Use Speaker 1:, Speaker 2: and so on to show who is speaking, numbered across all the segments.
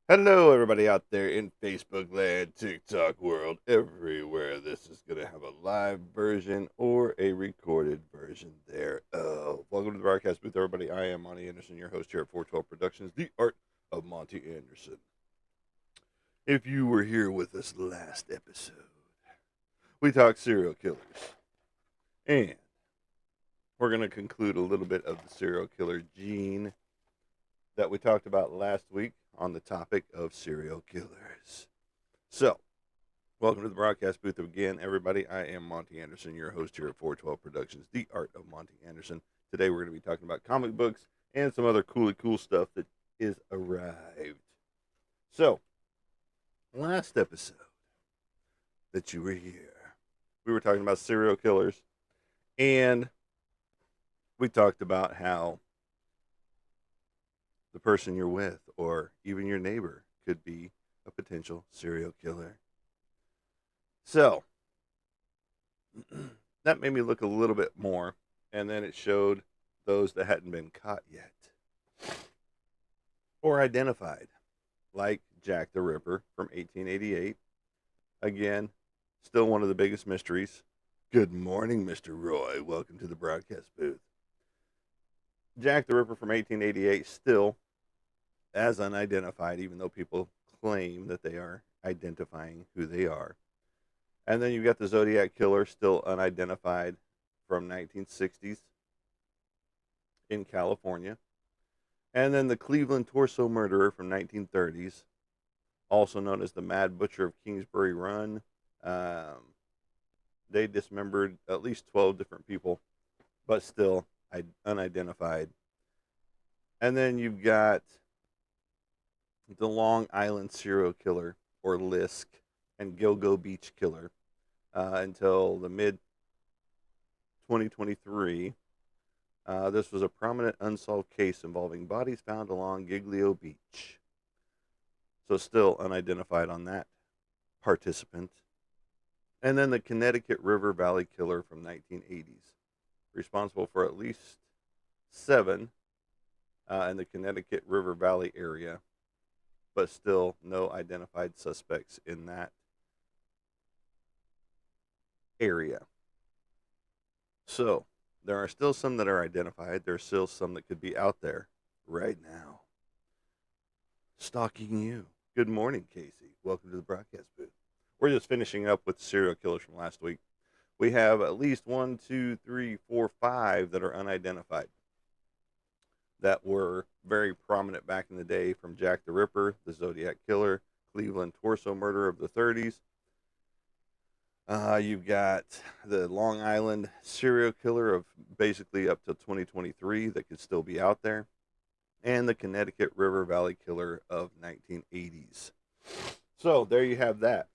Speaker 1: Hello, everybody out there in Facebook land, TikTok world, everywhere. This is going to have a live version or a recorded version there. Welcome to the broadcast booth, everybody. I am Monty Anderson, your host here at 412 Productions, the art of Monty Anderson. If you were here with us last episode, we talked serial killers. And we're going to conclude a little bit of the serial killer gene that we talked about last week on the topic of serial killers. So, welcome to the broadcast booth again, everybody. I am Monty Anderson, your host here at 412 Productions, the art of Monty Anderson. Today, we're going to be talking about comic books and some other cool stuff that is arrived. So, last episode that you were here, we were talking about serial killers, and we talked about how the person you're with or even your neighbor could be a potential serial killer. So, that made me look a little bit more, and then it showed those that hadn't been caught yet or identified, like Jack the Ripper from 1888. Again, still one of the biggest mysteries. Good morning, Mr. Roy. Welcome to the broadcast booth. Jack the Ripper from 1888, still as unidentified, even though people claim that they are identifying who they are. And then you've got the Zodiac Killer, still unidentified, from 1960s in California. And then the Cleveland Torso Murderer from 1930s, also known as the Mad Butcher of Kingsbury Run. They dismembered at least 12 different people, but still unidentified. And then you've got the Long Island Serial Killer, or LISK, and Gilgo Beach Killer until the mid 2023. This was a prominent unsolved case involving bodies found along Giglio Beach. So still unidentified on that participant. And then the Connecticut River Valley Killer from 1980s, responsible for at least 7 in the Connecticut River Valley area, but still no identified suspects in that area. So there are still some that are identified. There's still some that could be out there right now, stalking you. Good morning, Casey. Welcome to the broadcast booth. We're just finishing up with serial killers from last week. We have at least 1, 2, 3, 4, 5 that are unidentified that were very prominent back in the day, from Jack the Ripper, the Zodiac Killer, Cleveland Torso Murder of the 30s. You've got the Long Island Serial Killer of basically up to 2023 that could still be out there, and the Connecticut River Valley Killer of 1980s. So there you have that.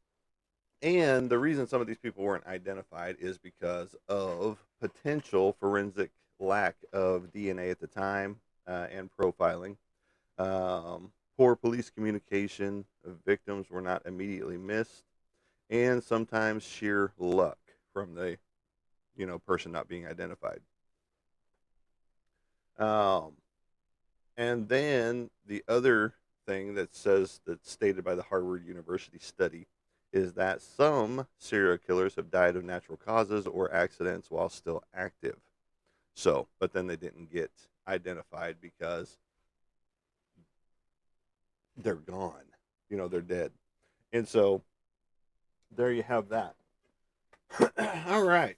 Speaker 1: And the reason some of these people weren't identified is because of potential forensic lack of DNA at the time and profiling. Poor police communication, victims were not immediately missed, and sometimes sheer luck from the person not being identified. And then the other thing that's stated by the Harvard University study is that some serial killers have died of natural causes or accidents while still active. So, but then they didn't get identified because they're gone. They're dead. And so there you have that. All right.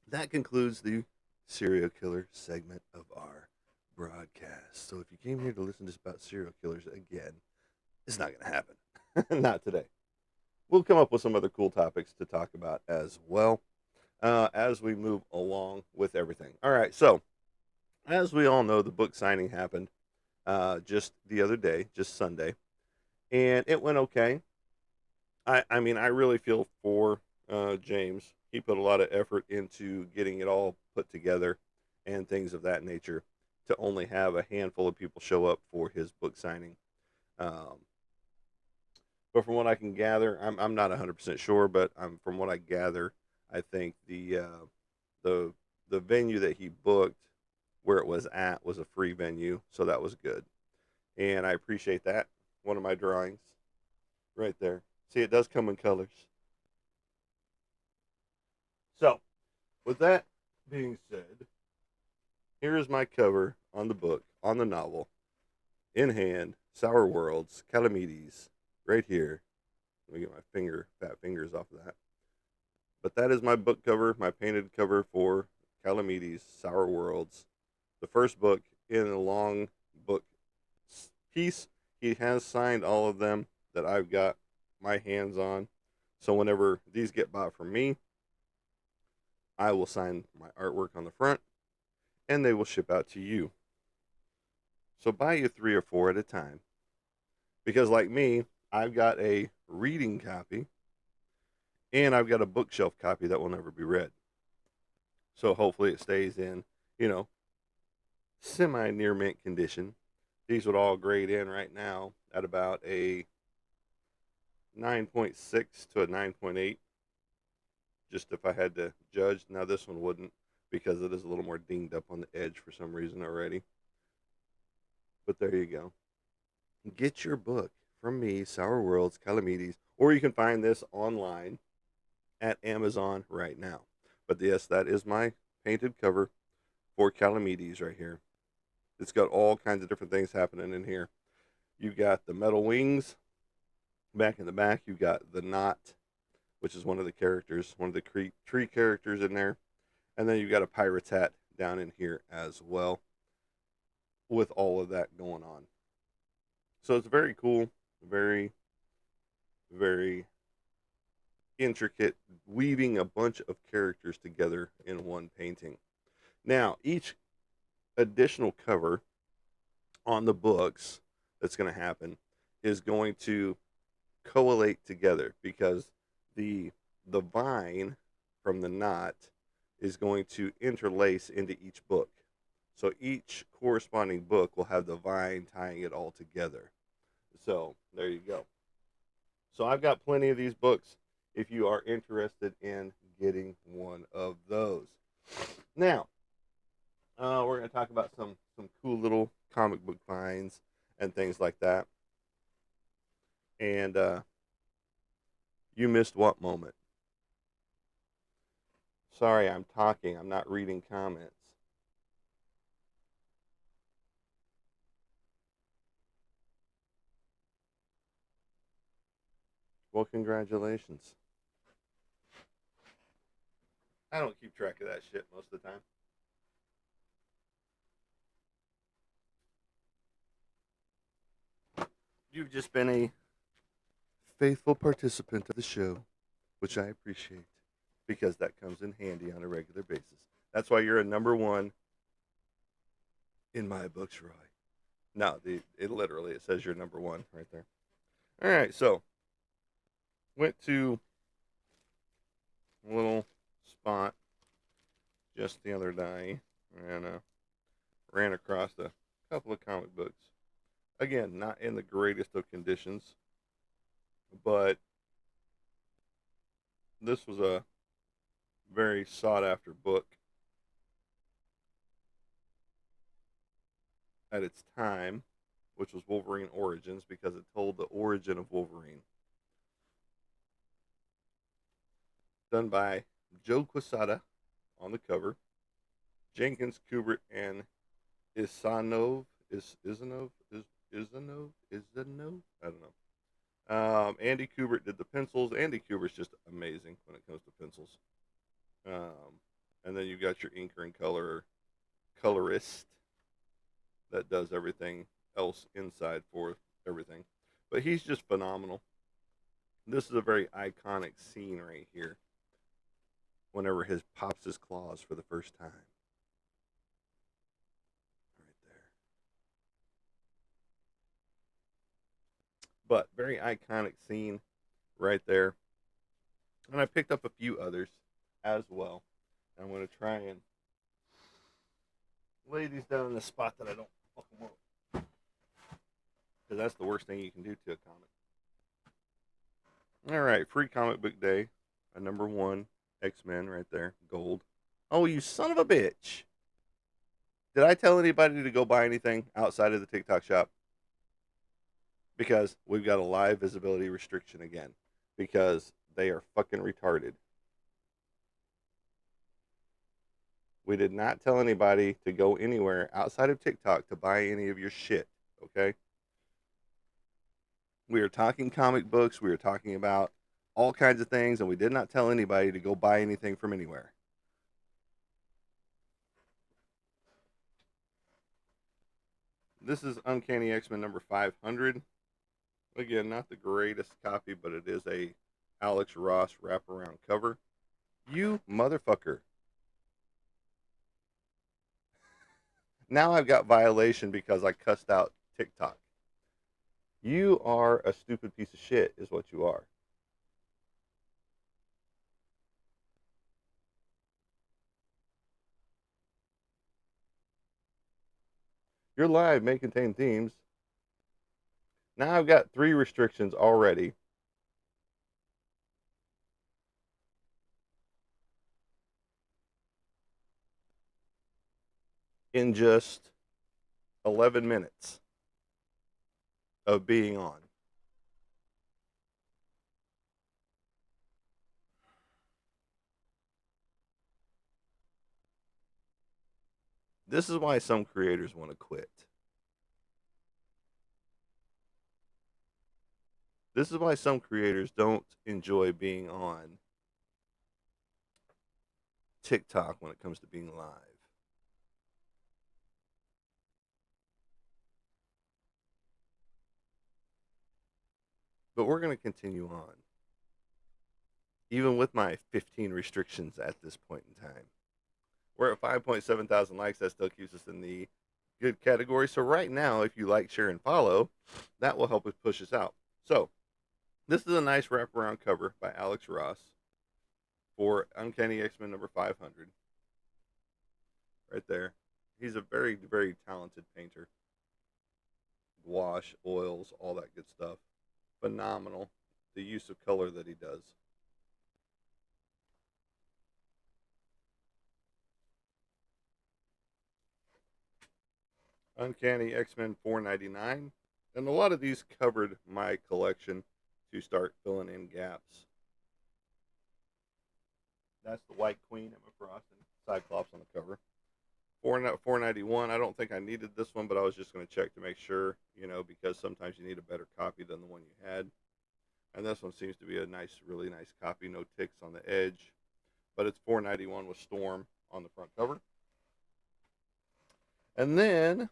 Speaker 1: That concludes the serial killer segment of our broadcast. So if you came here to listen to us about serial killers again, it's not going to happen. Not today. We'll come up with some other cool topics to talk about as well as we move along with everything. All right. So, as we all know, the book signing happened just the other day, just Sunday, and it went okay. I mean, I really feel for James. He put a lot of effort into getting it all put together and things of that nature, to only have a handful of people show up for his book signing. Um, but from what I can gather, I'm not 100% sure, but from what I gather, I think the the venue that he booked, where it was at, was a free venue, so that was good, and I appreciate that. one of my drawings right there. See, it does come in colors. So, with that being said, here is my cover on the book, on the novel, in hand, Sour Worlds, Calamides, right here. Let me get my fat fingers off of that. But that is my book cover, my painted cover for Calamides, Sour Worlds. The first book in a long book piece. He has signed all of them that I've got my hands on. So whenever these get bought from me, I will sign my artwork on the front and they will ship out to you. So buy you 3 or 4 at a time. Because, like me, I've got a reading copy and I've got a bookshelf copy that will never be read. So hopefully it stays in, semi near mint condition. These would all grade in right now at about a 9.6 to a 9.8. Just if I had to judge. Now, this one wouldn't because it is a little more dinged up on the edge for some reason already. But there you go. Get your book from me, Sour Worlds, Calamides, or you can find this online at Amazon right now. But yes, that is my painted cover for Calamides right here. It's got all kinds of different things happening in here. You've got the metal wings back in the back. You've got the knot, which is one of the characters, one of the tree characters in there. And then you've got a pirate's hat down in here as well with all of that going on. So it's very cool, very, very intricate, weaving a bunch of characters together in one painting. Now, each additional cover on the books that's going to happen is going to collate together because the vine from the knot is going to interlace into each book. So each corresponding book will have the vine tying it all together. So there you go. So I've got plenty of these books if you are interested in getting one of those. Now, we're going to talk about some cool little comic book finds and things like that. And you missed what moment? Sorry, I'm talking. I'm not reading comments. Well, congratulations. I don't keep track of that shit most of the time. You've just been a faithful participant of the show, which I appreciate because that comes in handy on a regular basis. That's why you're a number one in my books, Roy. No, it literally it says you're number one right there. All right, so went to a little spot just the other day and ran across a couple of comic books. Again, not in the greatest of conditions, but this was a very sought after book at its time, which was Wolverine Origins because it told the origin of Wolverine. Done by Joe Quesada on the cover, Jenkins, Kubert, and Isanov. Isanov? I don't know. Andy Kubert did the pencils. Andy Kubert's just amazing when it comes to pencils. And then you got your inker and colorist that does everything else inside for everything. But he's just phenomenal. This is a very iconic scene right here. Whenever his pops his claws for the first time. Right there. But very iconic scene right there. And I picked up a few others as well. I'm going to try and lay these down in the spot that I don't fucking want. Because that's the worst thing you can do to a comic. All right, free comic book day. A number one X-Men right there, gold. Oh, you son of a bitch. Did I tell anybody to go buy anything outside of the TikTok shop? because we've got a live visibility restriction again because they are fucking retarded. We did not tell anybody to go anywhere outside of TikTok to buy any of your shit, okay? We are talking comic books, we are talking about all kinds of things, and we did not tell anybody to go buy anything from anywhere. This is Uncanny X-Men number 500. Again, not the greatest copy, but it is a Alex Ross wraparound cover. You motherfucker. Now I've got violation because I cussed out TikTok. You are a stupid piece of shit, is what you are. Your live may contain themes. Now I've got 3 restrictions already. In just 11 minutes of being on. This is why some creators want to quit. This is why some creators don't enjoy being on TikTok when it comes to being live. But we're going to continue on, even with my 15 restrictions at this point in time. We're at 5.7 thousand likes. That still keeps us in the good category. So right now, if you like, share, and follow, that will help us push us out. So this is a nice wraparound cover by Alex Ross for Uncanny X-Men number 500. Right there. He's a very, very talented painter. Gouache, oils, all that good stuff. Phenomenal. The use of color that he does. Uncanny X-Men 499. And a lot of these covered my collection to start filling in gaps. That's the White Queen, Emma Frost, and Cyclops on the cover. 491. I don't think I needed this one, but I was just going to check to make sure, because sometimes you need a better copy than the one you had. And this one seems to be a nice, really nice copy. No ticks on the edge, but it's 491 with Storm on the front cover. And then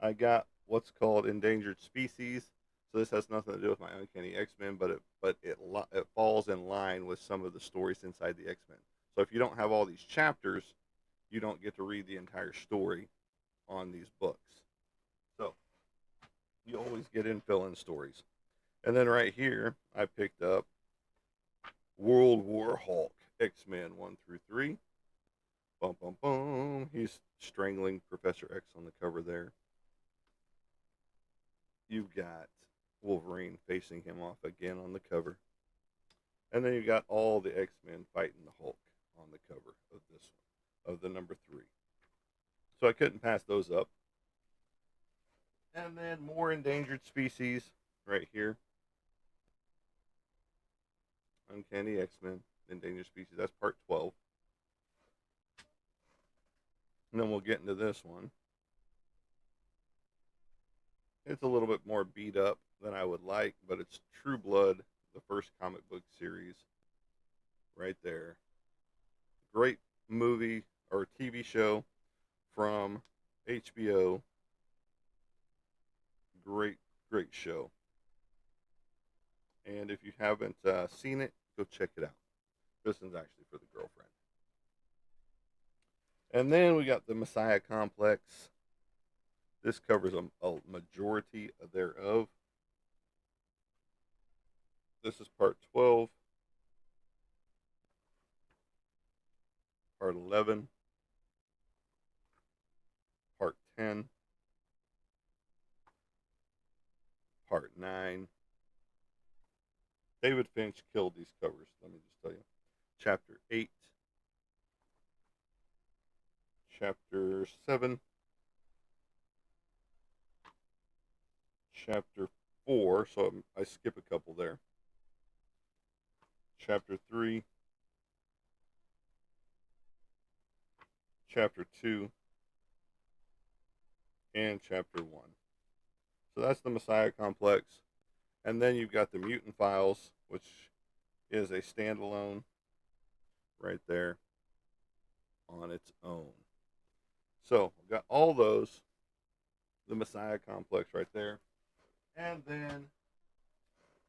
Speaker 1: I got what's called Endangered Species. So this has nothing to do with my Uncanny X-Men, but it falls in line with some of the stories inside the X-Men. So if you don't have all these chapters, you don't get to read the entire story on these books. So you always get in fill-in stories. And then right here, I picked up World War Hulk, X-Men 1 through 3. Bum, bum, bum. He's strangling Professor X on the cover there. You've got Wolverine facing him off again on the cover. And then you got all the X-Men fighting the Hulk on the cover of this one, of the number 3. So I couldn't pass those up. And then more Endangered Species right here. Uncanny X-Men, Endangered Species. That's part 12. And then we'll get into this one. It's a little bit more beat up than I would like, but it's True Blood, the first comic book series. Right there. Great movie or TV show from HBO. Great, great show. And if you haven't seen it, go check it out. This one's actually for the girlfriend. And then we got the Messiah Complex. This covers a majority thereof. This is part 12, part 11, part 10, part 9. David Finch killed these covers, let me just tell you. Chapter 8, Chapter 7, chapter 4, so I skip a couple there. Chapter 3, chapter 2, and chapter 1. So that's the Messiah Complex. And then you've got the Mutant Files, which is a standalone right there on its own. So I've got all those, the Messiah Complex right there. And then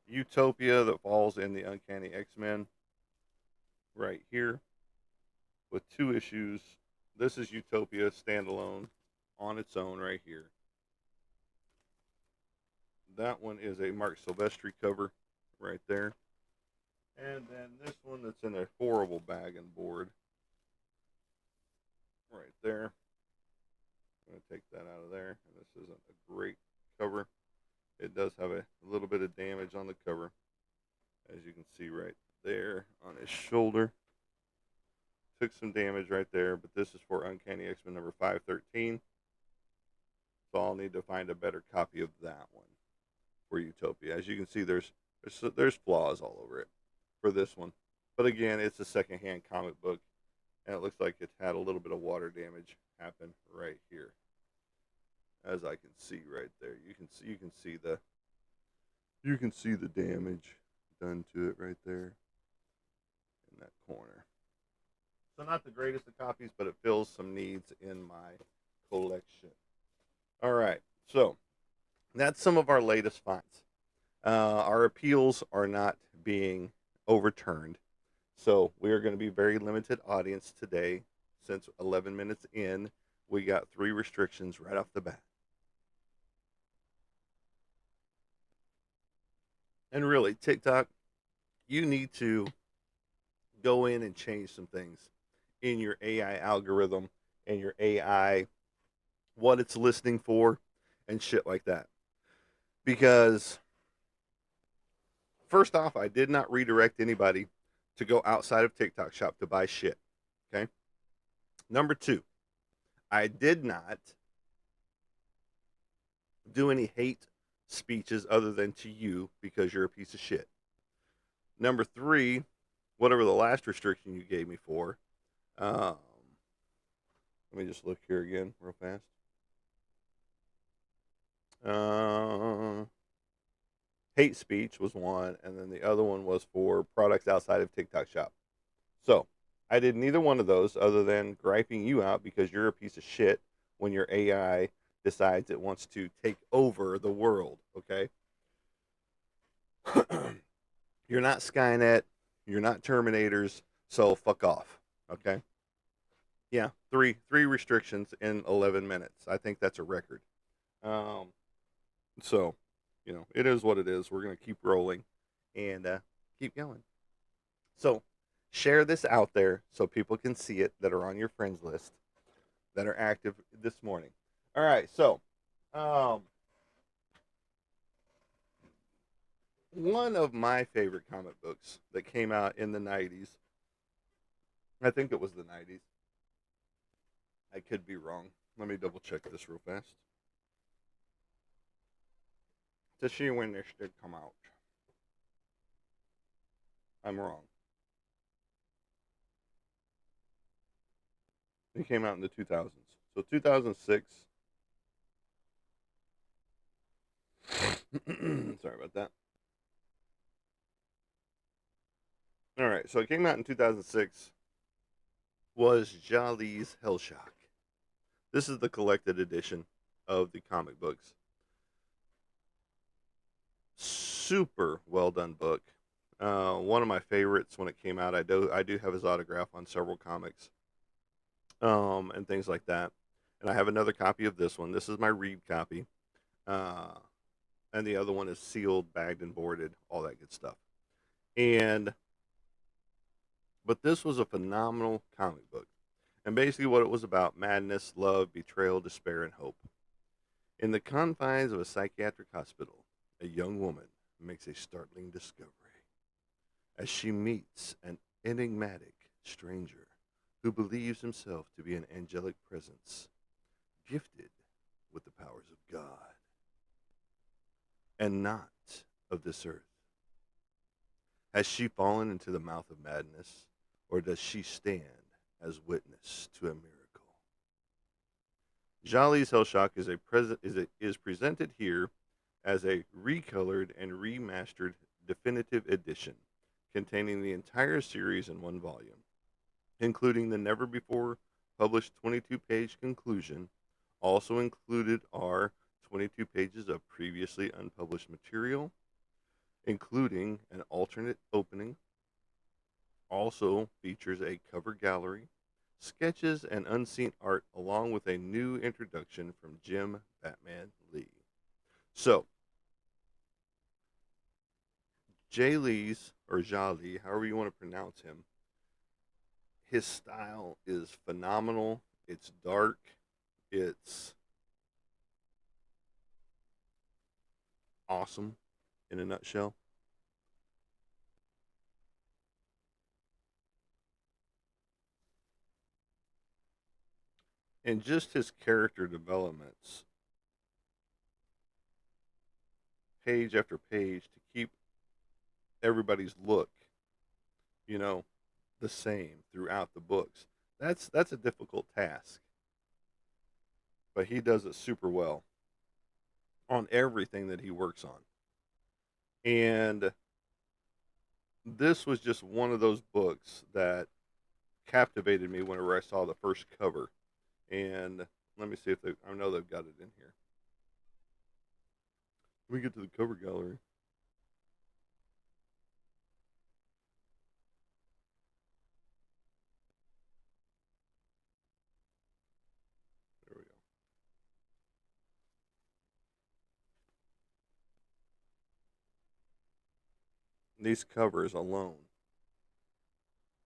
Speaker 1: Utopia that falls in the Uncanny X-Men right here with 2 issues. This is Utopia standalone on its own right here. That one is a Mark Silvestri cover right there. And then this one that's in a horrible bag and board right there. I'm going to take that out of there. And this isn't a great cover. It does have a little bit of damage on the cover, as you can see right there on his shoulder. Took some damage right there, but this is for Uncanny X-Men number 513. So I'll need to find a better copy of that one for Utopia. As you can see, there's flaws all over it for this one. But again, it's a secondhand comic book, and it looks like it had a little bit of water damage happen right here. As I can see right there, you can see the damage done to it right there in that corner. So not the greatest of copies, but it fills some needs in my collection. All right, so that's some of our latest finds. Our appeals are not being overturned, so we are going to be very limited audience today. Since 11 minutes in, we got 3 restrictions right off the bat. And really, TikTok, you need to go in and change some things in your AI algorithm and your AI, what it's listening for, and shit like that. Because, first off, I did not redirect anybody to go outside of TikTok Shop to buy shit. Okay? Number 2, I did not do any hate speeches other than to you because you're a piece of shit. Number 3, whatever the last restriction you gave me for, let me just look here again real fast. Hate speech was one, and then the other one was for products outside of TikTok Shop. So I did neither one of those other than griping you out because you're a piece of shit when your AI decides it wants to take over the world, okay? You're not Skynet, you're not Terminators, so fuck off, okay? Yeah, three restrictions in 11 minutes. I think that's a record. So, it is what it is. We're going to keep rolling and keep going. So, share this out there so people can see it that are on your friends list that are active this morning. All right, so one of my favorite comic books that came out in the 90s, I think it was the 90s. I could be wrong. Let me double check this real fast to see when this did come out. I'm wrong. It came out in the 2000s. So 2006. Sorry about that. All right, so it came out in 2006. Was Jolly's Hellshock. This is the collected edition of the comic books. Super well done book. One of my favorites when it came out. I do have his autograph on several comics, and things like that. And I have another copy of this one. This is my read copy, and the other one is sealed, bagged, and boarded, all that good stuff. But this was a phenomenal comic book. And basically what it was about: madness, love, betrayal, despair, and hope. In the confines of a psychiatric hospital, a young woman makes a startling discovery as she meets an enigmatic stranger who believes himself to be an angelic presence, gifted with the powers of God. and not of this earth. Has she fallen into the mouth of madness, or does she stand as witness to a miracle? Jolly's Hellshock is presented here as a recolored and remastered definitive edition containing the entire series in one volume, including the never before published 22-page conclusion. Also included are 22 pages of previously unpublished material, including an alternate opening. Also features a cover gallery, sketches, and unseen art, along with a new introduction from Jim Batman Lee. So, Jay Lee's, or Jali, however you want to pronounce him, his style is phenomenal. It's dark. It's awesome in a nutshell. And just his character developments, page after page, to keep everybody's look, you know, the same throughout the books. That's a difficult task, but he does it super well on everything that he works on. And this was just one of those books that captivated me whenever I saw the first cover. And let me see if I know they've got it in here. Let me get to the cover gallery. There we go. These covers alone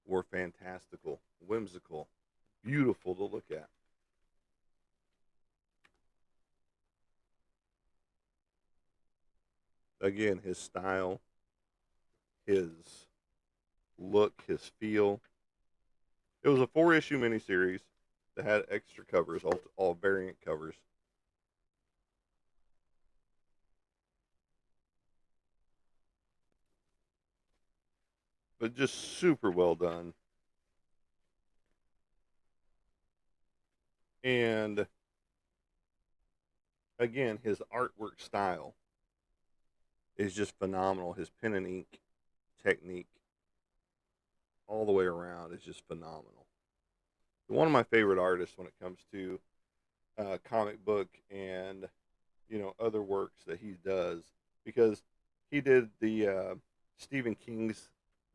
Speaker 1: were fantastical, whimsical, beautiful to look at. Again, his style, his look, his feel. It was a 4-issue miniseries that had extra covers, all variant covers. But just super well done. And again, his artwork style is just phenomenal. His pen and ink technique, all the way around, is just phenomenal. One of my favorite artists when it comes to comic book and other works that he does, because he did the Stephen King's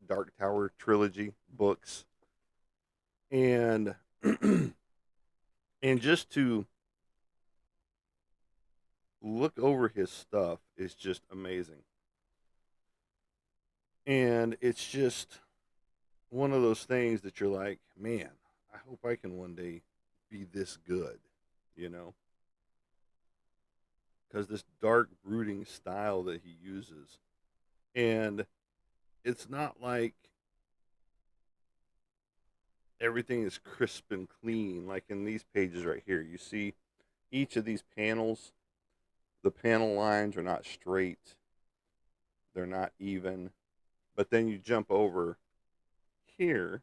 Speaker 1: Dark Tower trilogy books, and and just to look over his stuff is just amazing. And it's just one of those things that you're like, man, I hope I can one day be this good, you know? Because this dark, brooding style that he uses. And it's not like everything is crisp and clean, like in these pages right here. You see each of these panels, the panel lines are not straight, they're not even. But then you jump over here,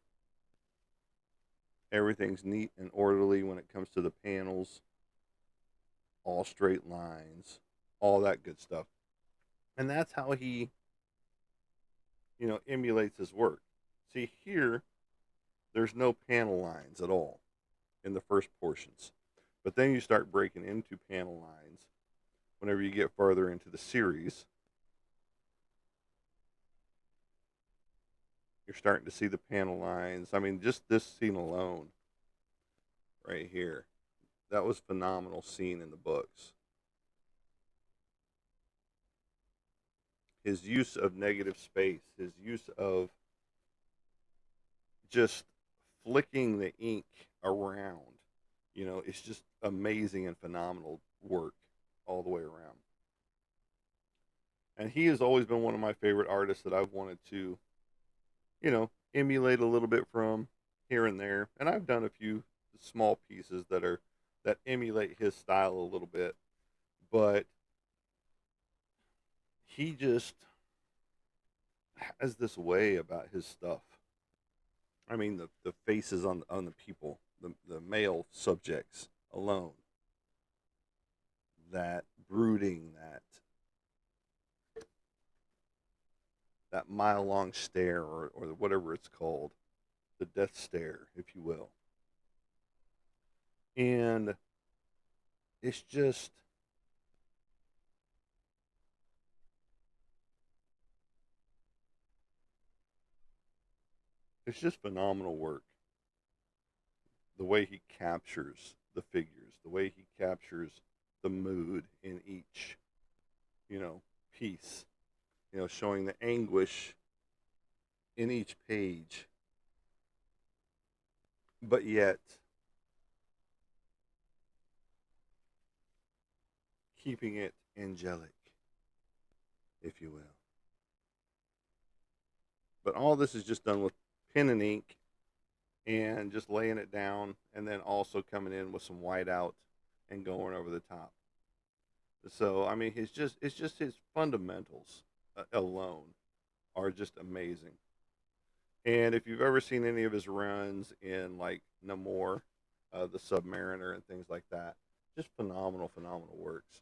Speaker 1: everything's neat and orderly when it comes to the panels, all straight lines, all that good stuff. And that's how he, emulates his work. See, here, there's no panel lines at all in the first portions. But then you start breaking into panel lines whenever you get further into the series. You're starting to see the panel lines. I mean, just this scene alone, right here, that was phenomenal scene in the books. His use of negative space, his use of just flicking the ink around, it's just amazing and phenomenal work all the way around. And he has always been one of my favorite artists that I've wanted to, emulate a little bit from here and there. And I've done a few small pieces that emulate his style a little bit. But he just has this way about his stuff. I mean, the faces on the people, the male subjects alone, that brooding, that mile long stare, or whatever it's called, the death stare, if you will. And it's just, it's just phenomenal work. The way he captures the figures, the way he captures the mood in each, piece, showing the anguish in each page, but yet keeping it angelic, if you will. But all this is just done with pen and ink and just laying it down, and then also coming in with some whiteout and going over the top. So I mean, it's just his fundamentals alone are just amazing. And if you've ever seen any of his runs in like Namor, the Submariner, and things like that, just phenomenal, phenomenal works.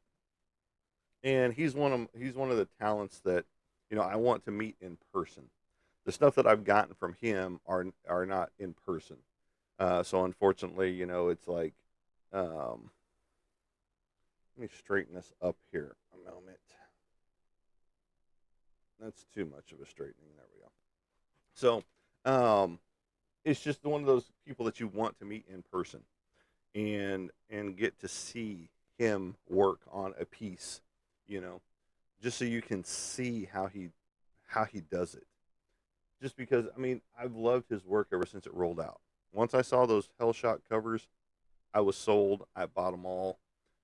Speaker 1: And he's one of the talents that I want to meet in person. The stuff that I've gotten from him are not in person. So unfortunately, it's like, let me straighten this up here a moment. That's too much of a straightening. There we go. So, it's just one of those people that you want to meet in person and get to see him work on a piece, you know, just so you can see how he does it. Just because I mean, I've loved his work ever since it rolled out. Once I saw those Hellshot covers, I was sold. I bought them all.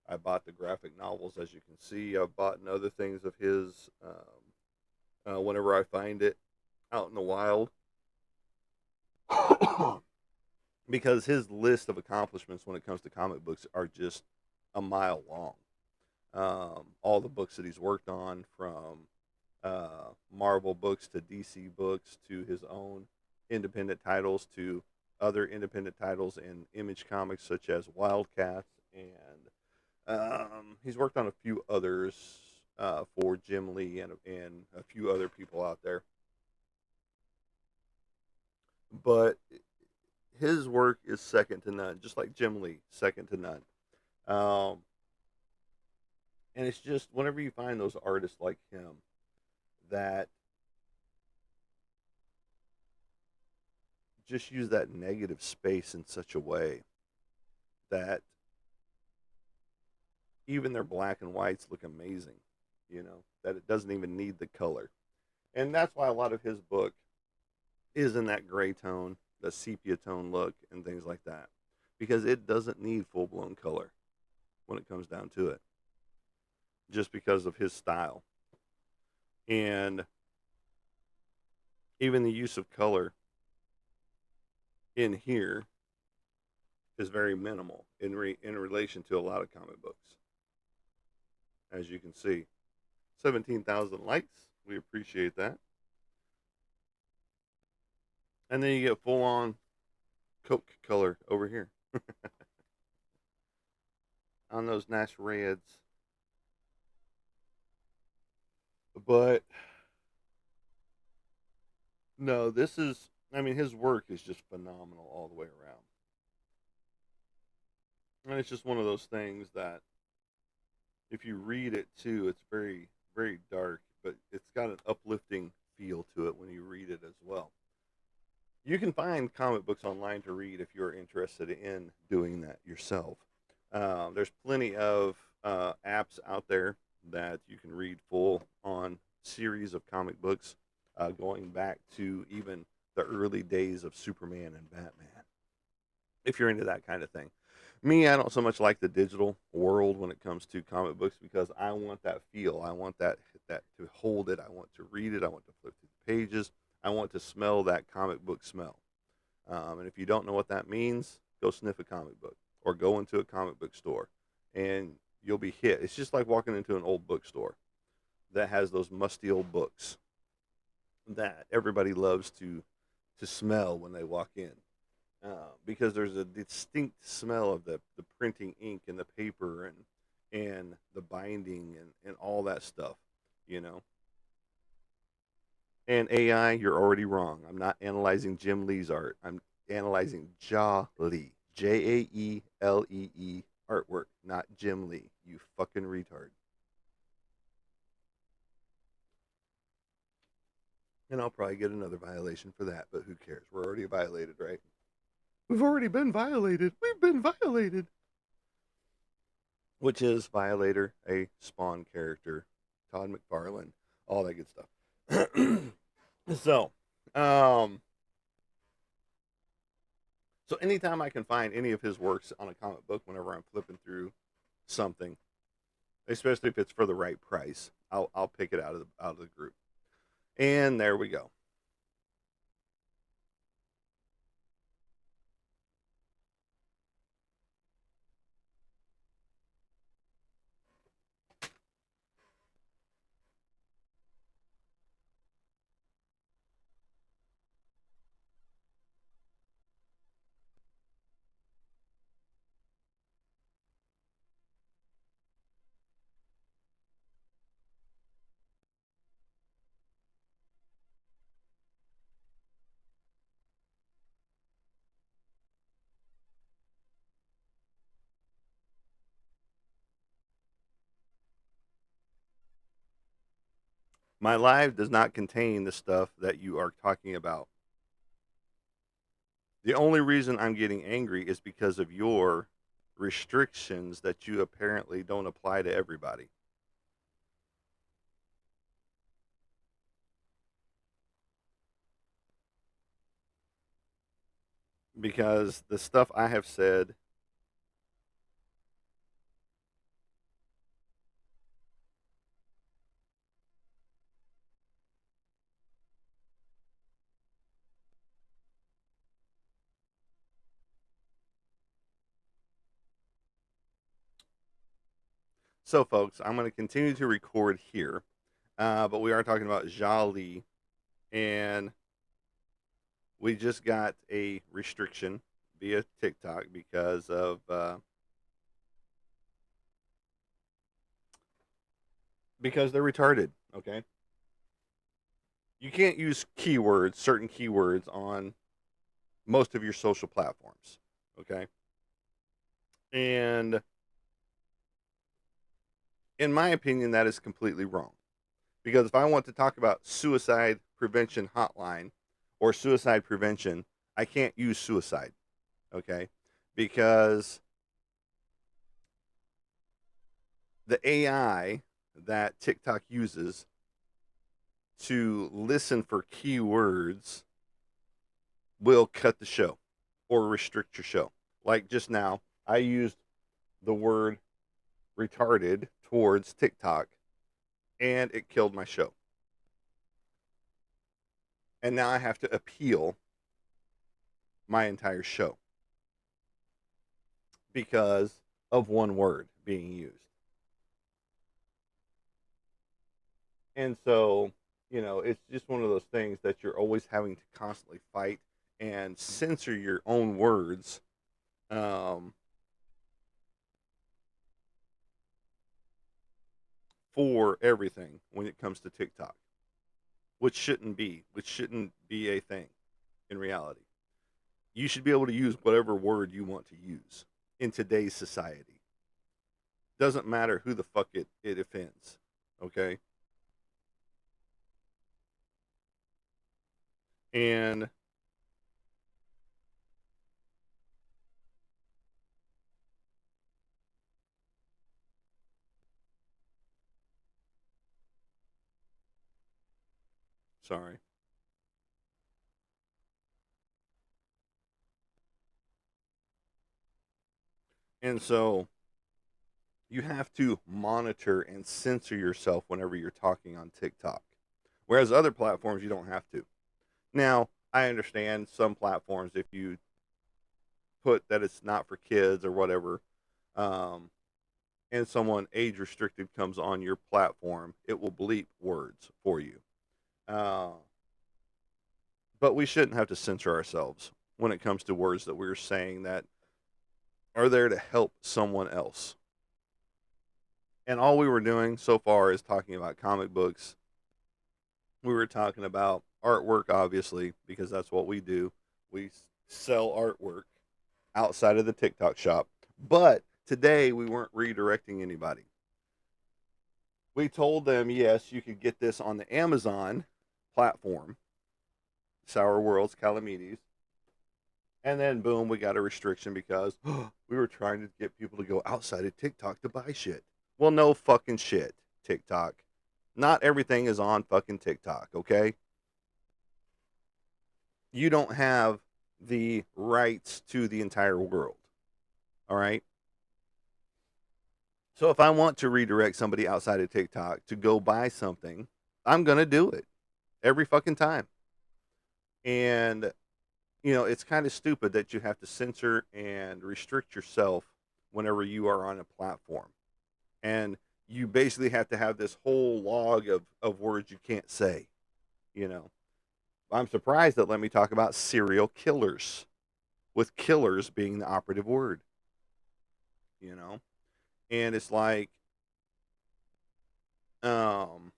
Speaker 1: I bought the graphic novels, as you can see. I've bought other things of his whenever I find it out in the wild. Because his list of accomplishments when it comes to comic books are just a mile long. All the books that he's worked on, from Marvel books to DC books to his own independent titles to other independent titles in Image Comics, such as Wildcats, and he's worked on a few others for Jim Lee and a few other people out there. But his work is second to none, just like Jim Lee, second to none. Um, and it's just whenever you find those artists like him that just use that negative space in such a way that even their black and whites look amazing, that it doesn't even need the color. And that's why a lot of his book is in that gray tone, the sepia tone look, and things like that, because it doesn't need full blown color when it comes down to it, just because of his style. And even the use of color in here is very minimal in relation to a lot of comic books, as you can see. 17,000 likes. We appreciate that. And then you get full on Coke color over here on those Nash Reds. But no, I mean, his work is just phenomenal all the way around. And it's just one of those things that if you read it too, it's very, very dark, but it's got an uplifting feel to it when you read it as well. You can find comic books online to read if you're interested in doing that yourself. There's plenty of apps out there that you can read full on series of comic books, going back to even the early days of Superman and Batman, if you're into that kind of thing. Me, I don't so much like the digital world when it comes to comic books, because I want that feel. I want that to hold it. I want to read it. I want to flip through the pages. I want to smell that comic book smell. And if you don't know what that means, go sniff a comic book or go into a comic book store, and you'll be hit. It's just like walking into an old bookstore. that has those musty old books that everybody loves to smell when they walk in, because there's a distinct smell of the printing ink and the paper and the binding and all that stuff, you know. And AI, you're already wrong. I'm not analyzing Jim Lee's art. I'm analyzing Ja Lee, Jaeelee artwork, not Jim Lee. You fucking retard. And I'll probably get another violation for that, but who cares? We're already violated, right? We've already been violated. We've been violated. Which is Violator, a Spawn character, Todd McFarlane, all that good stuff. so, um, so anytime I can find any of his works on a comic book, whenever I'm flipping through something, especially if it's for the right price, I'll pick it out of the group. And there we go. My live does not contain the stuff that you are talking about. The only reason I'm getting angry is because of your restrictions that you apparently don't apply to everybody. Because the stuff I have said, so folks, I'm going to continue to record here, but we are talking about Jali, and we just got a restriction via TikTok because they're retarded. Okay, you can't use keywords, certain keywords on most of your social platforms. Okay, and in my opinion, that is completely wrong. Because if I want to talk about suicide prevention hotline or suicide prevention, I can't use suicide. Okay, because the AI that TikTok uses to listen for keywords will cut the show or restrict your show. Like just now, I used the word retarded towards TikTok and it killed my show. And now I have to appeal my entire show because of one word being used. And so, it's just one of those things that you're always having to constantly fight and censor your own words, um, for everything when it comes to TikTok, which shouldn't be a thing in reality. You should be able to use whatever word you want to use in today's society. Doesn't matter who the fuck it offends. Okay? And sorry. And so you have to monitor and censor yourself whenever you're talking on TikTok. Whereas other platforms, you don't have to. Now, I understand some platforms, if you put that it's not for kids or whatever, um, and someone age restricted comes on your platform, it will bleep words for you. Uh, but we shouldn't have to censor ourselves when it comes to words that we're saying that are there to help someone else. And all we were doing so far is talking about comic books. We were talking about artwork, obviously, because that's what we do. We sell artwork outside of the TikTok shop. But today we weren't redirecting anybody. We told them, yes, you could get this on the Amazon platform, Sour Worlds, Calamides. And then, boom, we got a restriction because we were trying to get people to go outside of TikTok to buy shit. Well, no fucking shit, TikTok. Not everything is on fucking TikTok, okay? You don't have the rights to the entire world, all right? So if I want to redirect somebody outside of TikTok to go buy something, I'm going to do it every fucking time. And, it's kind of stupid that you have to censor and restrict yourself whenever you are on a platform. And you basically have to have this whole log of words you can't say, you know. I'm surprised that let me talk about serial killers, with killers being the operative word, you know. And it's like, um,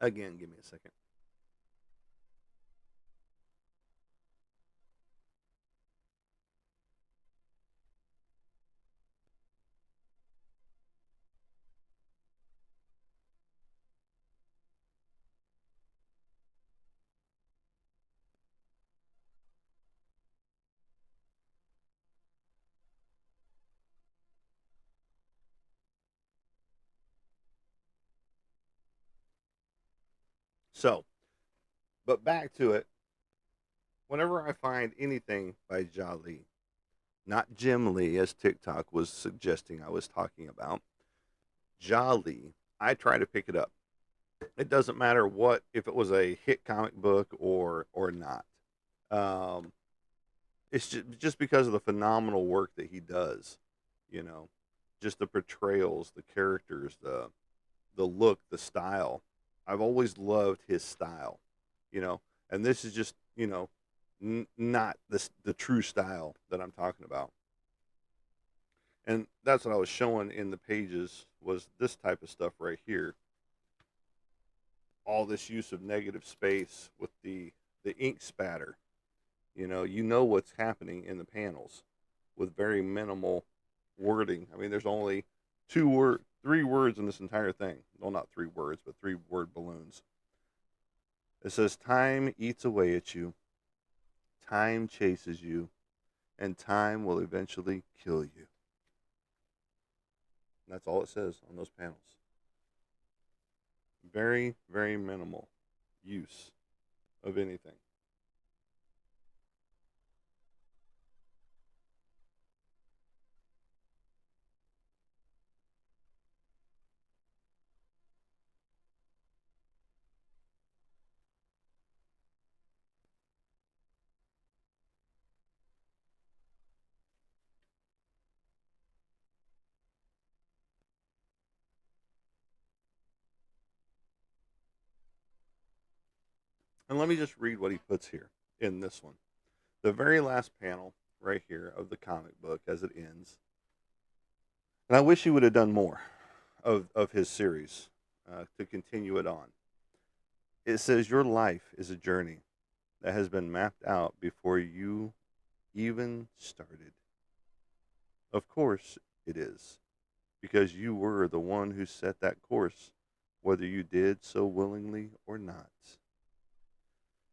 Speaker 1: again, give me a second. So, but back to it. Whenever I find anything by Jali, not Jim Lee, as TikTok was suggesting I was talking about, Jali, I try to pick it up. It doesn't matter what, if it was a hit comic book or not. Um, it's just because of the phenomenal work that he does, you know, just the portrayals, the characters, the look, the style. I've always loved his style, you know, and this is just, not the true style that I'm talking about. And that's what I was showing in the pages was this type of stuff right here. All this use of negative space with the ink spatter. You know what's happening in the panels with very minimal wording. I mean, there's only three words in this entire thing. Well, not three words, but three word balloons. It says, "Time eats away at you, time chases you, and time will eventually kill you." And that's all it says on those panels. Very, very minimal use of anything. And let me just read what he puts here in this one. The very last panel right here of the comic book as it ends. And I wish he would have done more of his series to continue it on. It says, "Your life is a journey that has been mapped out before you even started. Of course, it is, because you were the one who set that course, whether you did so willingly or not.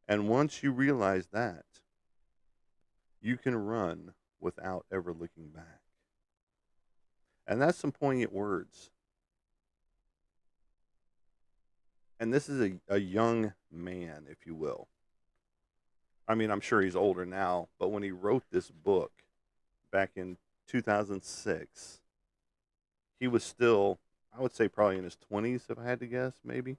Speaker 1: And once you realize that, you can run without ever looking back." And that's some poignant words. And this is a young man, if you will. I mean, I'm sure he's older now, but when he wrote this book back in 2006, he was still, I would say probably in his 20s, if I had to guess, maybe.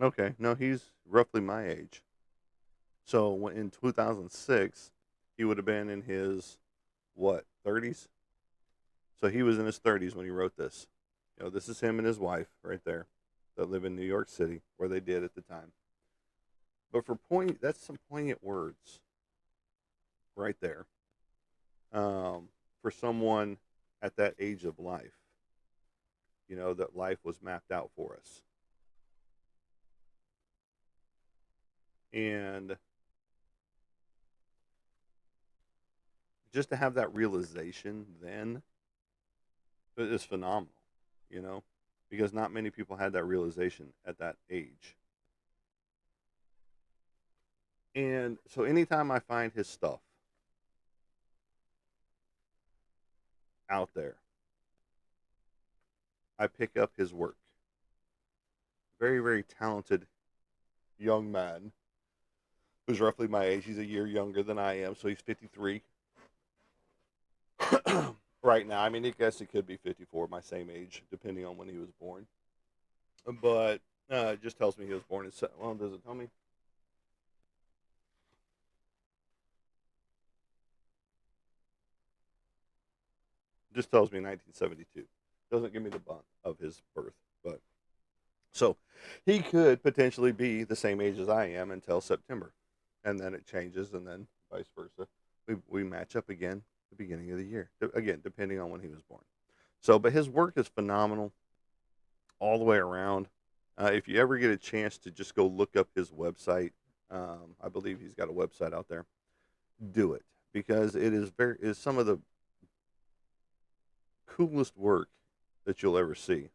Speaker 1: Okay, no, he's roughly my age. So in 2006, he would have been in his what 30s. So he was in his 30s when he wrote this. This is him and his wife right there that live in New York City, where they did at the time. But that's some poignant words right there. For someone at that age of life, that life was mapped out for us. And just to have that realization then is phenomenal, you know, because not many people had that realization at that age. And so anytime I find his stuff out there, I pick up his work. Very, very talented young man who's roughly my age. He's a year younger than I am, so he's 53 right now. I mean, I guess it could be 54, my same age, depending on when he was born. But it just tells me he was born in, well, does it tell me? It just tells me 1972. Doesn't give me the month of his birth, but so he could potentially be the same age as I am until September, and then it changes, and then vice versa. We match up again at the beginning of the year, again depending on when he was born. So, but his work is phenomenal all the way around. If you ever get a chance to just go look up his website, I believe he's got a website out there. Do it because it is some of the coolest work that you'll ever see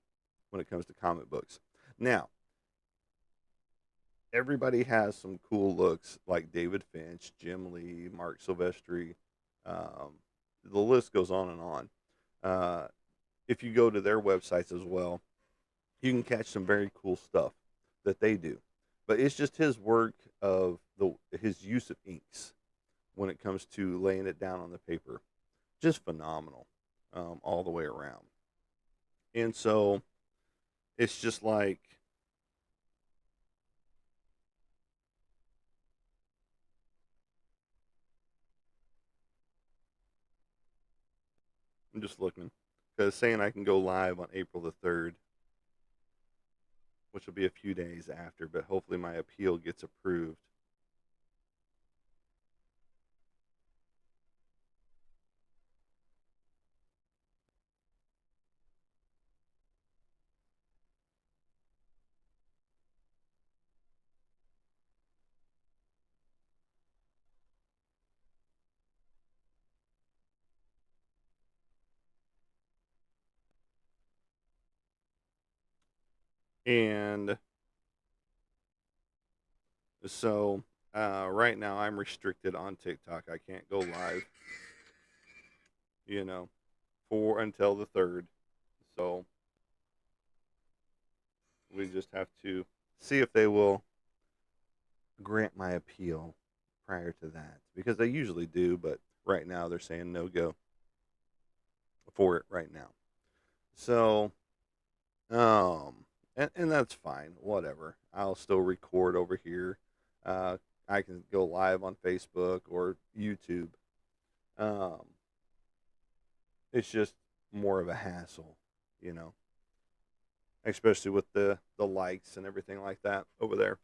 Speaker 1: when it comes to comic books. Now, everybody has some cool looks like David Finch, Jim Lee, Mark Silvestri. Um, the list goes on and on. Uh, if you go to their websites as well, you can catch some very cool stuff that they do. But it's just his work of his use of inks when it comes to laying it down on the paper, just phenomenal, all the way around. And so it's just like I'm just looking because saying I can go live on April the 3rd, which will be a few days after, but hopefully my appeal gets approved. And so right now I'm restricted on TikTok. I can't go live, you know, for until the 3rd. So we just have to see if they will grant my appeal prior to that because they usually do, but right now they're saying no go for it right now. So, and that's fine, whatever. I'll still record over here. Uh, I can go live on Facebook or YouTube. Um, it's just more of a hassle, you know, especially with the likes and everything like that over there.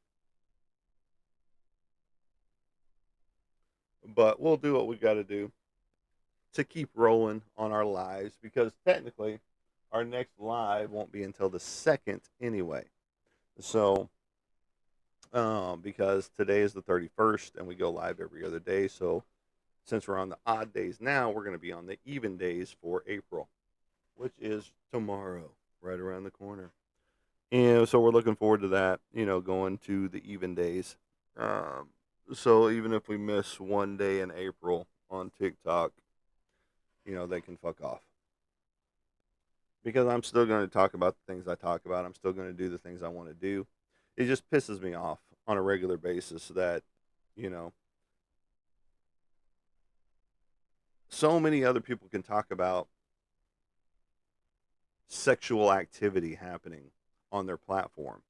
Speaker 1: But we'll do what we got to do to keep rolling on our lives because technically our next live won't be until the second anyway. So, because today is the 31st and we go live every other day. So, since we're on the odd days now, we're going to be on the even days for April, which is tomorrow, right around the corner. And so we're looking forward to that, going to the even days. Um, so even if we miss one day in April on TikTok, they can fuck off. Because I'm still going to talk about the things I talk about. I'm still going to do the things I want to do. It just pisses me off on a regular basis that, you know, so many other people can talk about sexual activity happening on their platform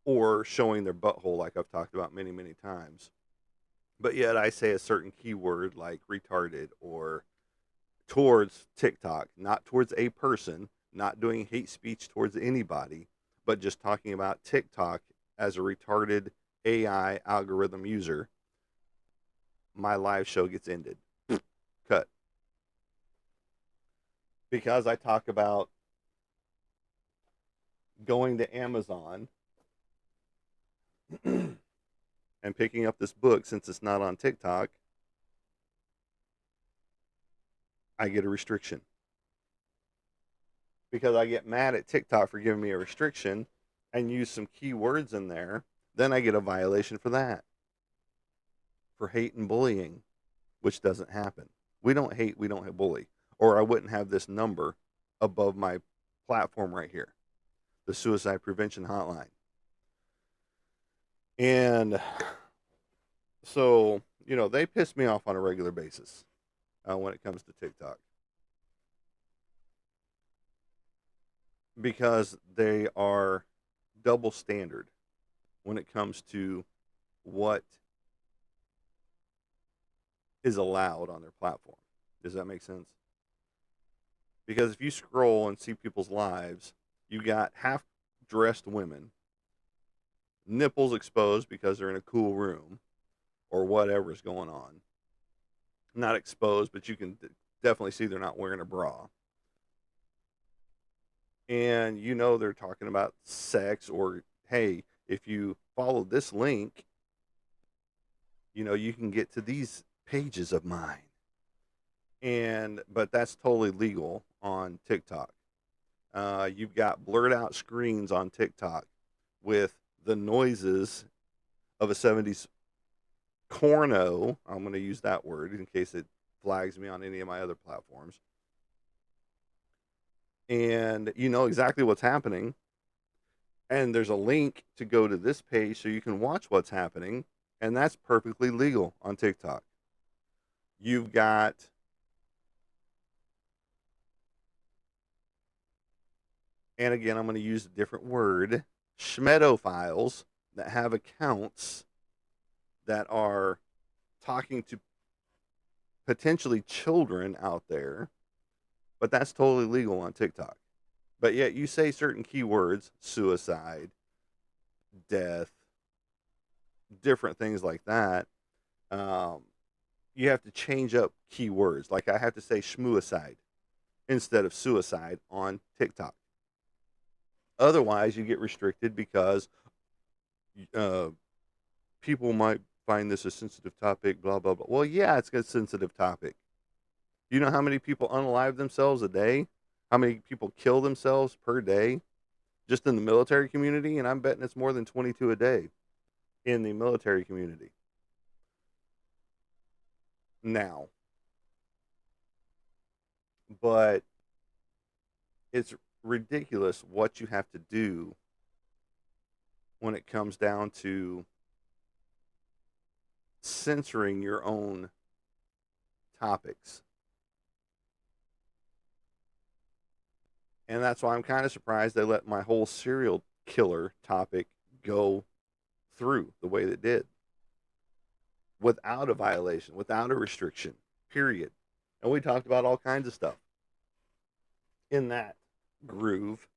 Speaker 1: or showing their butthole, like I've talked about many, many times. But yet I say a certain keyword like retarded or towards TikTok, not towards a person, not doing hate speech towards anybody, but just talking about TikTok as a retarded AI algorithm user. My live show gets ended. Cut. Because I talk about going to Amazon and picking up this book since it's not on TikTok, I get a restriction. Because I get mad at TikTok for giving me a restriction and use some keywords in there, then I get a violation for that. For hate and bullying, which doesn't happen. We don't hate, we don't bully. Or I wouldn't have this number above my platform right here, the suicide prevention hotline. And so, they piss me off on a regular basis when it comes to TikTok because they are double standard when it comes to what is allowed on their platform. Does that make sense? Because if you scroll and see people's lives, you got half dressed women, nipples exposed because they're in a cool room or whatever's going on. Not exposed, but you can definitely see they're not wearing a bra. And they're talking about sex or, hey, if you follow this link, you can get to these pages of mine. But that's totally legal on TikTok. You've got blurred out screens on TikTok with the noises of a 70s corno. I'm going to use that word in case it flags me on any of my other platforms. And you know exactly what's happening. And there's a link to go to this page so you can watch what's happening. And that's perfectly legal on TikTok. You've got and again, I'm going to use a different word, schmedophiles that have accounts that are talking to potentially children out there, but that's totally legal on TikTok. But yet you say certain keywords, suicide, death, different things like that. Um, you have to change up keywords. Like I have to say schmuicide instead of suicide on TikTok. Otherwise, you get restricted because uh, people might find this a sensitive topic, blah, blah, blah. Well, yeah, it's a sensitive topic. You know how many people unalive themselves a day? How many people kill themselves per day just in the military community? And I'm betting it's more than 22 a day in the military community. Now, but it's ridiculous what you have to do when it comes down to censoring your own topics. And that's why I'm kind of surprised they let my whole serial killer topic go through the way that it did without a violation, without a restriction, period. And we talked about all kinds of stuff in that groove.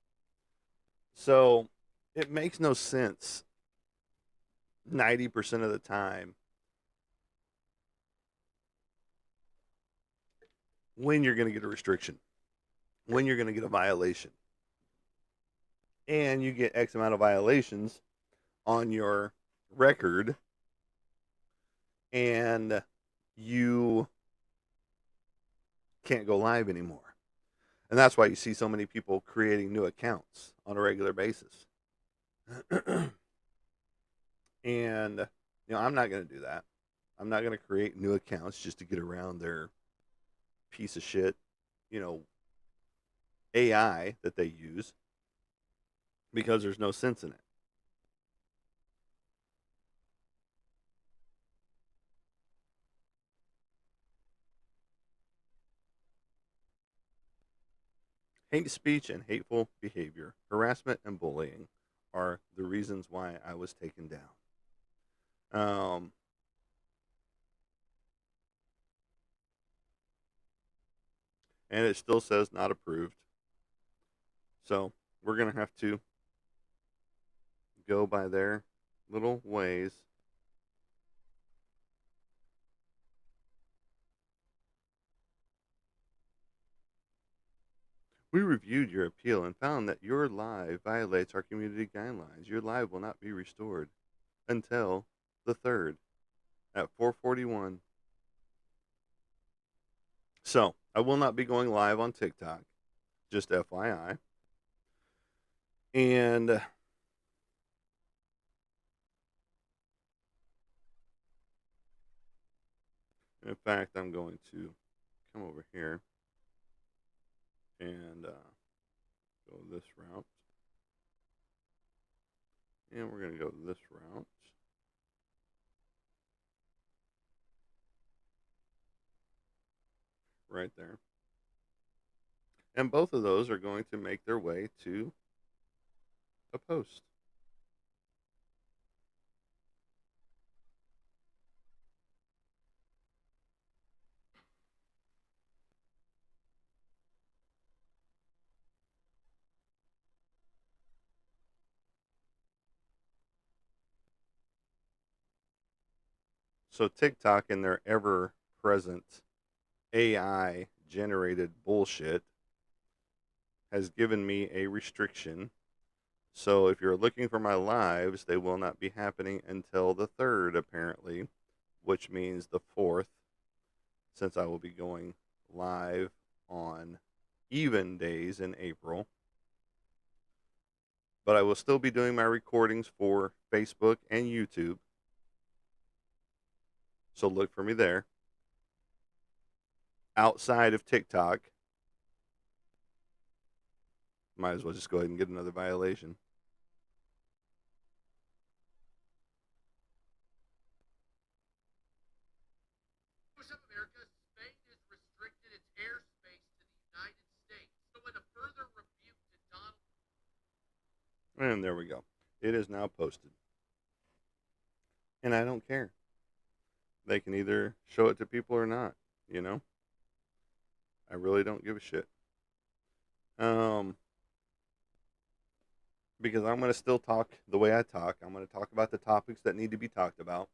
Speaker 1: So it makes no sense 90% of the time when you're going to get a restriction, when you're going to get a violation. And you get X amount of violations on your record, and you can't go live anymore. And that's why you see so many people creating new accounts on a regular basis. And, I'm not going to do that. I'm not going to create new accounts just to get around their piece of shit, AI that they use because there's no sense in it. Hate speech and hateful behavior, harassment and bullying are the reasons why I was taken down. Um, and it still says not approved. So we're going to have to go by their little ways. We reviewed your appeal and found that your live violates our community guidelines. Your live will not be restored until the 3rd at 4:41. So, I will not be going live on TikTok, just FYI. And in fact, I'm going to come over here and go this route. And we're going to go this route. Right there. And both of those are going to make their way to a post. So TikTok, in their ever present AI generated bullshit, has given me a restriction. So if you're looking for my lives, they will not be happening until the 3rd, apparently, which means the 4th, since I will be going live on even days in April. But I will still be doing my recordings for Facebook and YouTube. So look for me there. Outside of TikTok, might as well just go ahead and get another violation.
Speaker 2: Of America, Spain has restricted its airspace to the United States. So, in a further rebuke to Donald.
Speaker 1: And there we go. It is now posted. And I don't care. They can either show it to people or not, you know? I really don't give a shit. Um, because I'm going to still talk the way I talk. I'm going to talk about the topics that need to be talked about.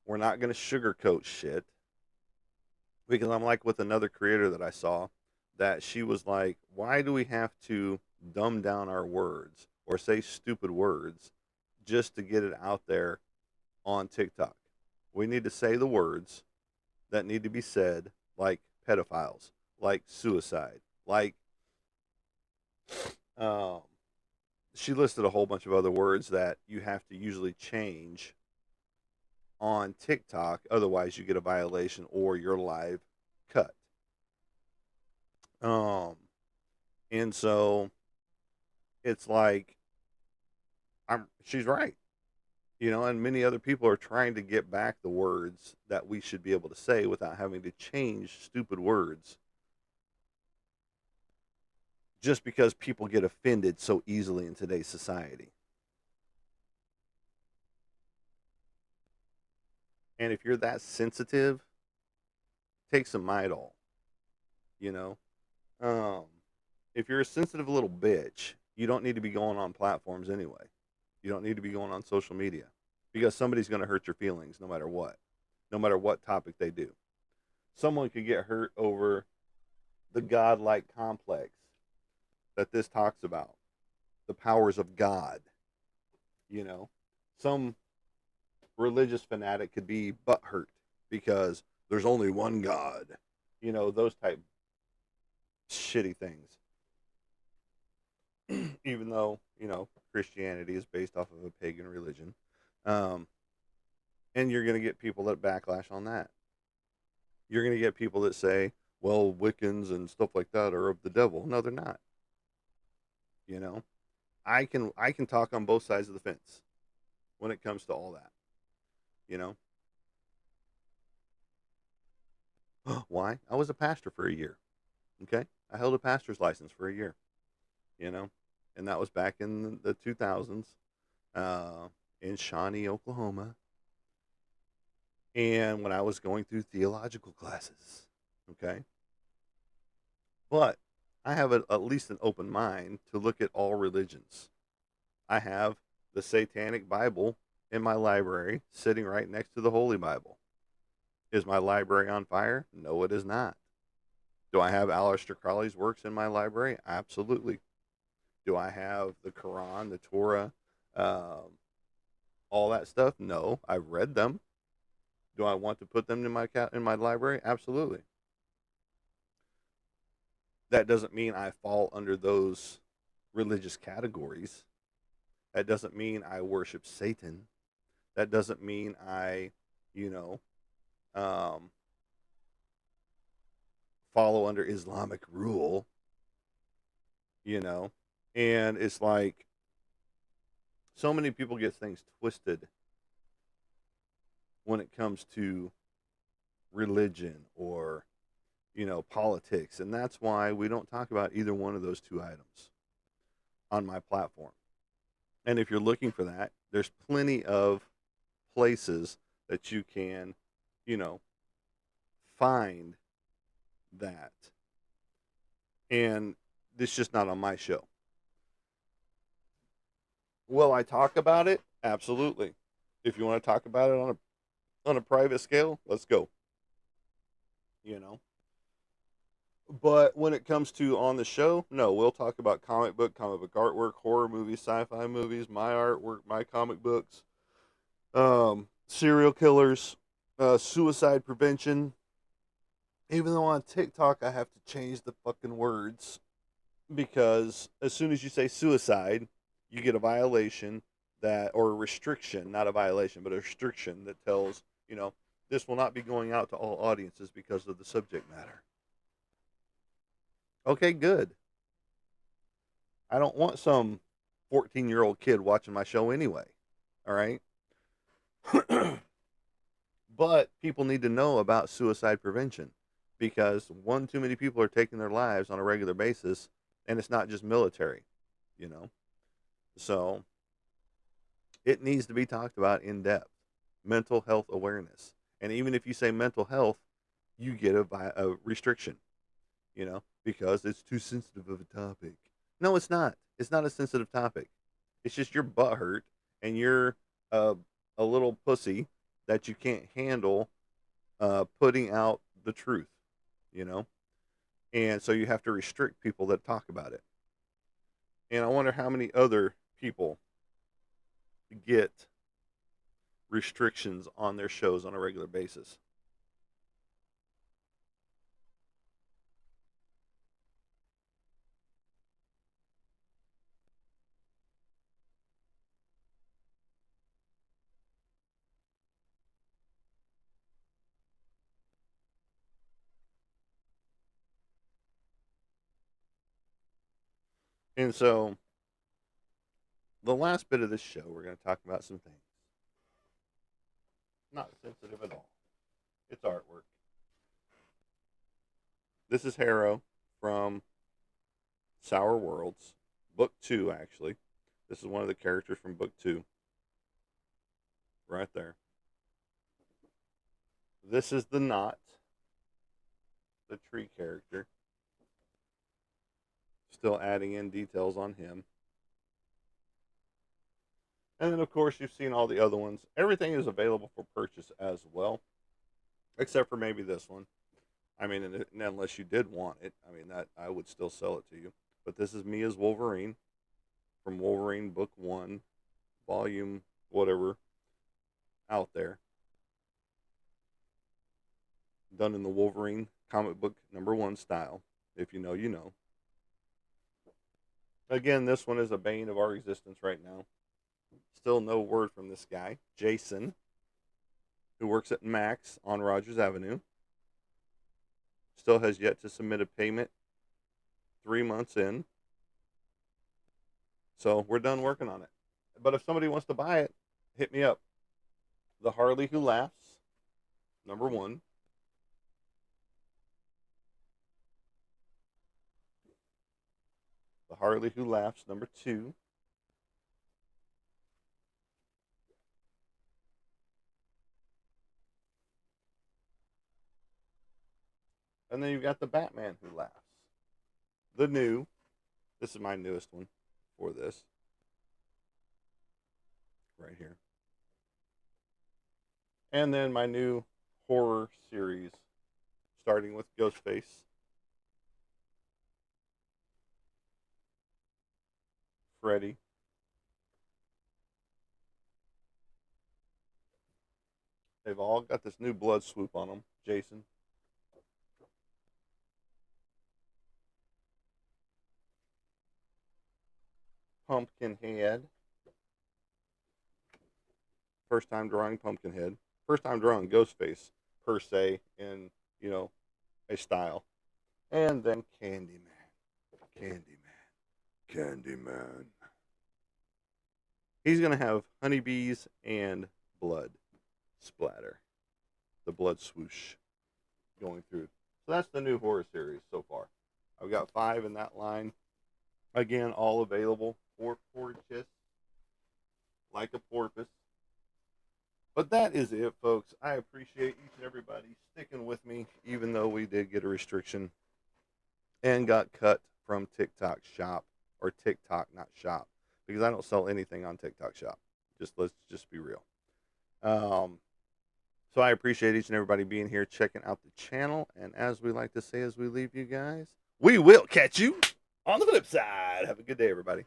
Speaker 1: We're not going to sugarcoat shit. Because I'm like with another creator that I saw that she was like, why do we have to dumb down our words or say stupid words just to get it out there on TikTok? We need to say the words that need to be said, like pedophiles, like suicide, like um, she listed a whole bunch of other words that you have to usually change on TikTok. Otherwise, you get a violation or your live cut. Um, and so it's like she's right, you know, and many other people are trying to get back the words that we should be able to say without having to change stupid words just because people get offended so easily in today's society. And if you're that sensitive, take some Midol, you know. Um, if you're a sensitive little bitch, you don't need to be going on platforms anyway. You don't need to be going on social media because somebody's going to hurt your feelings no matter what topic they do. Someone could get hurt over the godlike complex that this talks about, the powers of God, you know. Some religious fanatic could be butthurt because there's only one God, you know, those type shitty things. Even though, you know, Christianity is based off of a pagan religion. Um, and you're going to get people that backlash on that. You're going to get people that say, well, Wiccans and stuff like that are of the devil. No, they're not. You know, I can talk on both sides of the fence when it comes to all that. You know, why? I was a pastor for a year. Okay, I held a pastor's license for a year. you know, and that was back in the 2000s in Shawnee, Oklahoma. And when I was going through theological classes, okay? But I have at least an open mind to look at all religions. I have the Satanic Bible in my library sitting right next to the Holy Bible. Is my library on fire? No, it is not. Do I have Aleister Crowley's works in my library? Absolutely. Do I have the Quran, the Torah, um, all that stuff? No, I've read them. Do I want to put them in my library? Absolutely. That doesn't mean I fall under those religious categories. That doesn't mean I worship Satan. That doesn't mean I, you know, um, follow under Islamic rule, you know. And it's like so many people get things twisted when it comes to religion or, politics. And that's why we don't talk about either one of those two items on my platform. And if you're looking for that, there's plenty of places that you can, you know, find that. And it's just not on my show. Will I talk about it? Absolutely. If you want to talk about it on a private scale, let's go. You know. But when it comes to on the show, no, we'll talk about comic book artwork, horror movies, sci-fi movies, my artwork, my comic books, serial killers, suicide prevention. Even though on TikTok I have to change the fucking words because as soon as you say suicide, you get a violation that or a restriction, not a violation, but a restriction that tells, this will not be going out to all audiences because of the subject matter. Okay, good. I don't want some 14-year-old kid watching my show anyway. All right? But people need to know about suicide prevention because one too many people are taking their lives on a regular basis and it's not just military, you know. So, it needs to be talked about in depth. Mental health awareness. And even if you say mental health, you get a restriction, because it's too sensitive of a topic. No, it's not. It's not a sensitive topic. It's just your butt hurt and you're uh, a little pussy that you can't handle putting out the truth, you know? And so you have to restrict people that talk about it. And I wonder how many other people get restrictions on their shows on a regular basis. And so the last bit of this show, we're going to talk about some things. Not sensitive at all. It's artwork. This is Harrow from Sour Worlds, book 2, actually. This is one of the characters from book 2. Right there. This is the Knot, the tree character. Still adding in details on him. And then, of course, you've seen all the other ones. Everything is available for purchase as well, except for maybe this one. I mean, unless you did want it, I mean, that I would still sell it to you. But this is me as Wolverine from Wolverine Book 1, Volume whatever, out there. Done in the Wolverine comic book #1 style. If you know, you know. Again, this one is a bane of our existence right now. Still no word from this guy, Jason, who works at Max on Rogers Avenue. Still has yet to submit a payment 3 months in. So we're done working on it. But if somebody wants to buy it, hit me up. The Harley Who Laughs, #1. The Harley Who Laughs, number 2. And then you've got the Batman Who Laughs. The new. This is my newest one for this. Right here. And then my new horror series, starting with Ghostface, Freddy, they've all got this new blood swoop on them. Jason. Pumpkinhead. First time drawing Pumpkinhead. First time drawing Ghostface, per se, in, a style. And then Candyman. Candyman. He's going to have honeybees and blood splatter. The blood swoosh going through. So that's the new horror series so far. I've got 5 in that line. Again, all available for purchase. Like a porpoise. But that is it, folks. I appreciate each and everybody sticking with me, even though we did get a restriction and got cut from TikTok Shop, or TikTok, not Shop, because I don't sell anything on TikTok Shop. Let's just be real. So I appreciate each and everybody being here, checking out the channel, and as we like to say as we leave you guys, we will catch you on the flip side. Have a good day, everybody.